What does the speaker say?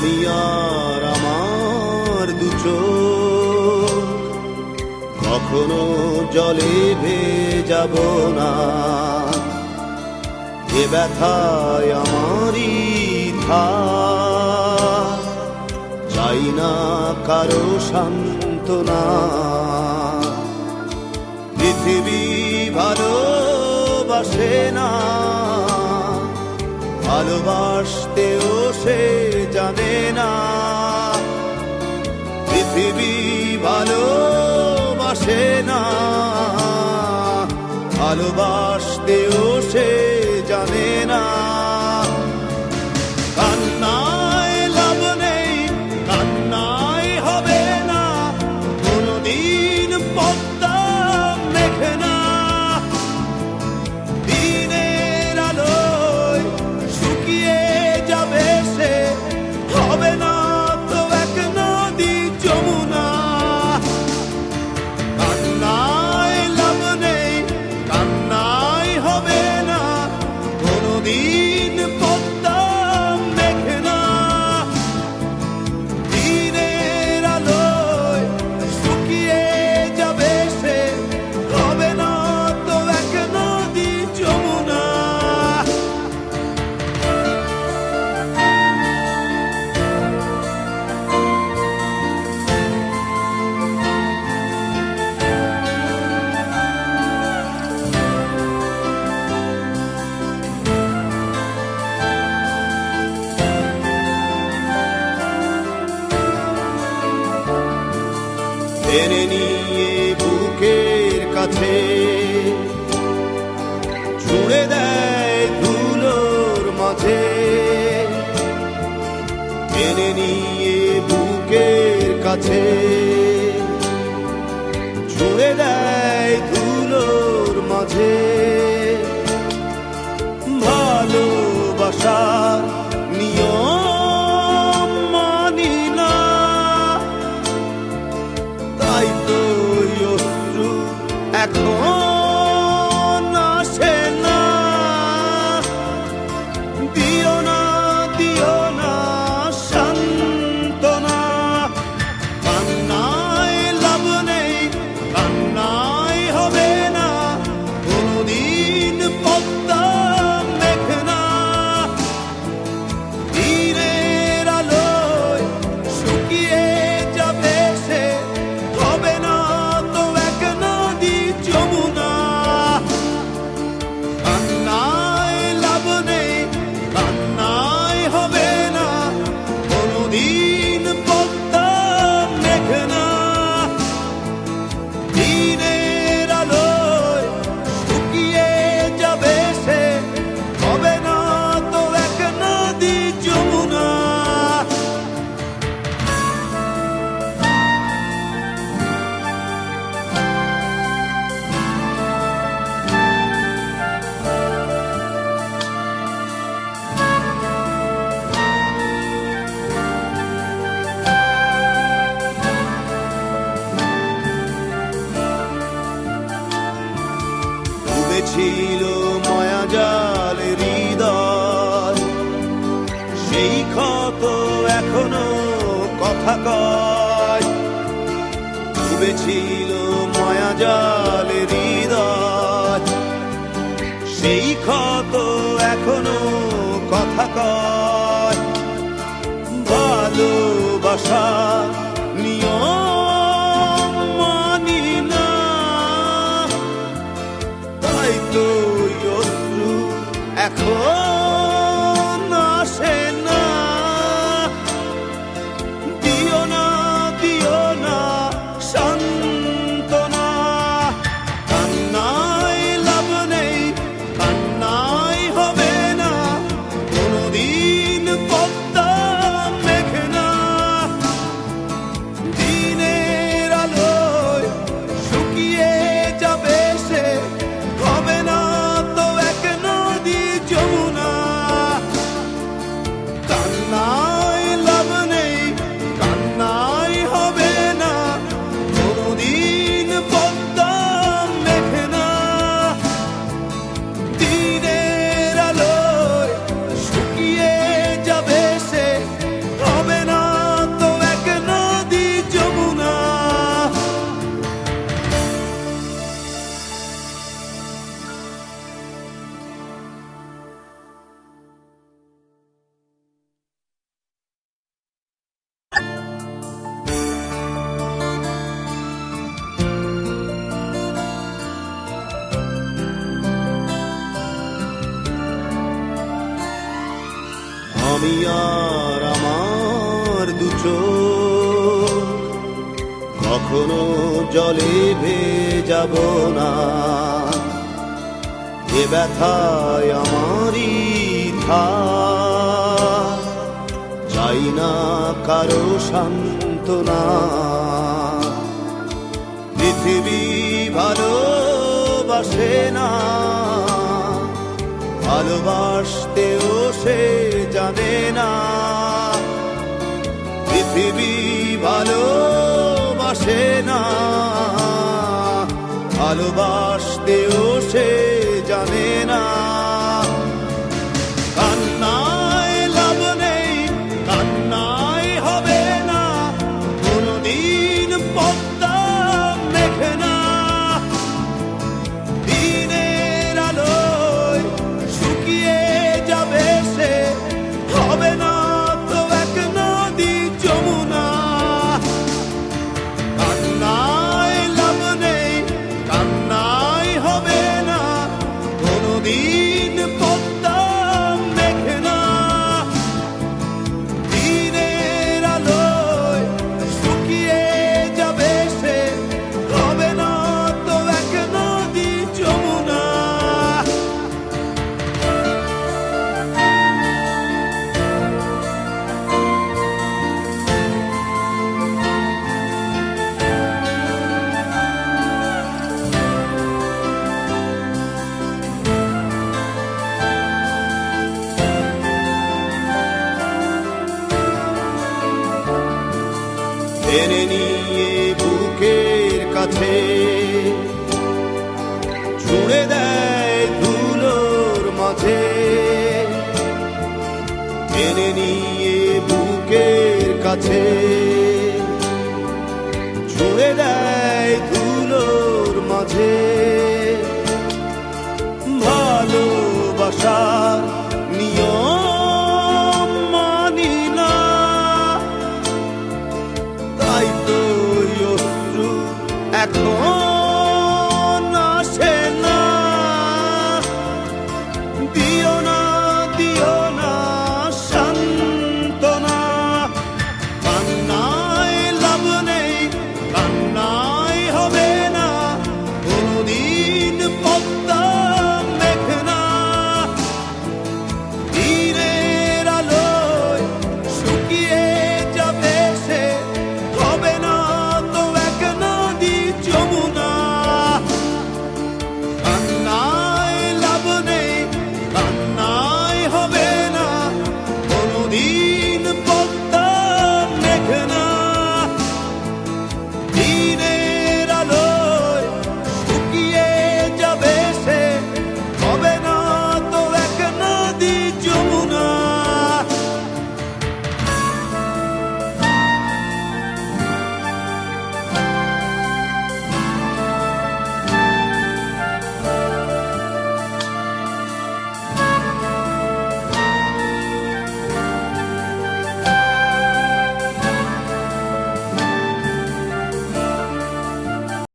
আমি আর আমার দু চোখ কখনো জলে ভেজাব না। এ ব্যথায় আমারই থাক, চাই না কারো সান্ত্বনা। পৃথিবী ভালোবাসে না, ভালোবাসতেও সে জানে না। পৃথিবী ভালোবাসে না, ভালোবাসতেও সে জানে না। কান্নায় লাভ নেই, কান্নায় হবে না, কোনদিন পদ্মা মেঘে না। দিনের আলোয় শুকিয়ে যাবে সে, হবে না তো এক নদী যমুনা। কান্নায় লাভ নেই, কান্নায় হবে না, কোনদিন পদ্মা মেঘে না। দিনের আলোয় শুকিয়ে যাবে সে, হবে না তো এক নদী যমুনা। টেনে নিয়ে বুকের কাছে ছুঁড়ে দেয় ধুলোর মাঝে। টেনে নিয়ে বুকের কাছে ছুঁড়ে দেয় ধুলোর মাঝে। ভালোবাসার নিয়ম মানি না, তাই তো অশ্রু এখন আসে না। দিও না, দিও না সান্ত্বনা। কান্নায় লাভ নেই, কান্নায় হবে না, কোনদিন পদ্মা মেঘে না। দিনের আলোয় শুকিয়ে যাবে সে, হবে না তো এক নদী যমুনা। কান্নায় লাভ নেই, কান্নায় হবে না, কোনদিন পদ্মা মেঘে না। দিনের আলোয় শুকিয়ে যাবে সে, হবে না তো এক নদী যমুনা। ডুবেছিল মায়াজাল হৃদয়, সেই ক্ষত এখনো কথা কয়। ডুবেছিল মায়াজাল হৃদয়, সেই ক্ষত এখনো কথা কয়। ভালোবাসা নিয়ম মানি না, তাই তো অশ্রু এখন আসে না। দিও না, দিও না সান্ত্বনা। কান্নায় লাভ নেই, কান্নায় হবে না, কোনদিন পদ্মা মেঘে না। আমি আর আমার দু চোখ কখনো জলে ভেজাব না। এ ব্যথায় আমারই থাক, চাই না কারো সান্ত্বনা। পৃথিবী ভালোবাসে না, ভালোবাসতেও সে জানে না। পৃথিবী ভালোবাসে না, ভালোবাসতেও সে জানে না। কান্নায় লাভ নেই, কান্নায় হবে না, কোনদিন পদ্মা মেঘে না। দিনের আলোয় শুকিয়ে যাবে সে, হবে না তো এক নদী যমুনা। কান্নায় লাভ নেই, কান্নায় হবে না, কোনদিন পদ্মা মেঘে না। দিনের আলোয় শুকিয়ে যাবে সে, হবে না তো এক নদী যমুনা। টেনে নিয়ে বুকের কাছে ছুঁড়ে দেয় ধুলোর মাঝে। টেনে নিয়ে বুকের কাছে ছুঁড়ে দেয় ধুলোর মাঝে। ভালোবাসার নিয়ম মানি না, তাই তো অশ্রু এখন